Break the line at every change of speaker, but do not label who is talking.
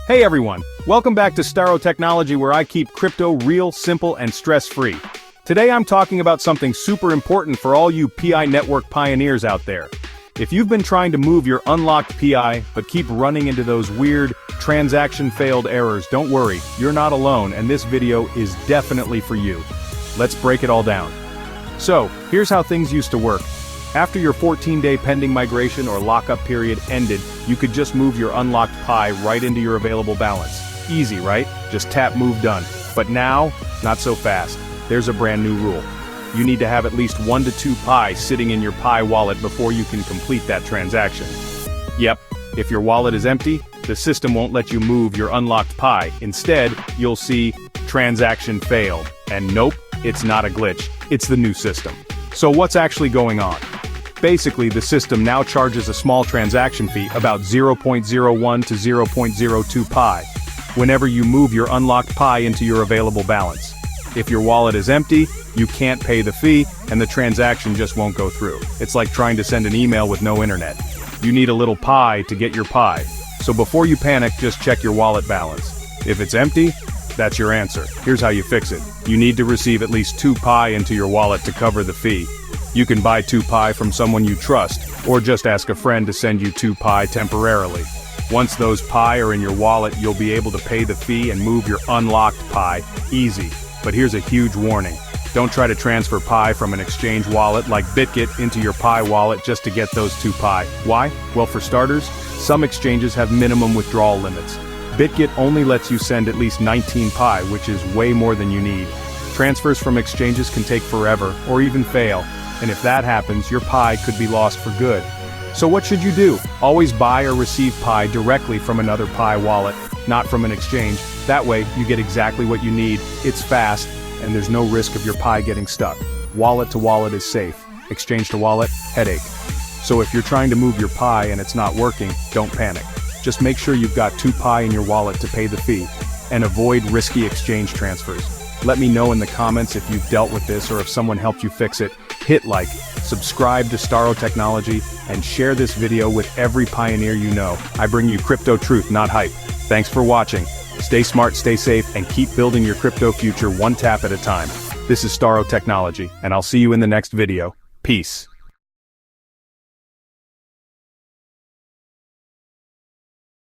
Hey everyone, welcome back to Staro Technology, where I keep crypto real, simple, and stress-free. Today I'm talking about something super important for all you PI network pioneers out there. If you've been trying to move your unlocked PI, but keep running into those weird, transaction-failed errors, don't worry, you're not alone, and this video is definitely for you. Let's break it all down. So, here's how things used to work. After your 14-day pending migration or lockup period ended, you could just move your unlocked Pi right into your available balance. Easy, right? Just tap move done. But now, not so fast. There's a brand new rule. You need to have at least 1 to 2 Pi sitting in your Pi wallet before you can complete that transaction. Yep, if your wallet is empty, the system won't let you move your unlocked Pi. Instead, you'll see, transaction failed. And nope, it's not a glitch, it's the new system. So what's actually going on? Basically, the system now charges a small transaction fee, about 0.01 to 0.02 Pi, whenever you move your unlocked Pi into your available balance. If your wallet is empty, you can't pay the fee, and the transaction just won't go through. It's like trying to send an email with no internet. You need a little Pi to get your Pi. So before you panic, just check your wallet balance. If it's empty, that's your answer. Here's how you fix it. You need to receive at least 2 Pi into your wallet to cover the fee. You can buy 2 Pi from someone you trust, or just ask a friend to send you 2 Pi temporarily. Once those Pi are in your wallet, you'll be able to pay the fee and move your unlocked Pi. Easy. But here's a huge warning. Don't try to transfer Pi from an exchange wallet like Bitget into your Pi wallet just to get those 2 Pi. Why? Well, for starters, some exchanges have minimum withdrawal limits. Bitget only lets you send at least 19 Pi, which is way more than you need. Transfers from exchanges can take forever, or even fail. And if that happens, your Pi could be lost for good. So what should you do? Always buy or receive Pi directly from another Pi wallet, not from an exchange. That way, you get exactly what you need, it's fast, and there's no risk of your Pi getting stuck. Wallet to wallet is safe. Exchange to wallet, headache. So if you're trying to move your Pi and it's not working, don't panic. Just make sure you've got 2 Pi in your wallet to pay the fee, and avoid risky exchange transfers. Let me know in the comments if you've dealt with this or if someone helped you fix it. Hit like, subscribe to Staro Technology, and share this video with every pioneer you know. I bring you crypto truth, not hype. Thanks for watching. Stay smart, stay safe, and keep building your crypto future one tap at a time. This is Staro Technology, and I'll see you in the next video. Peace.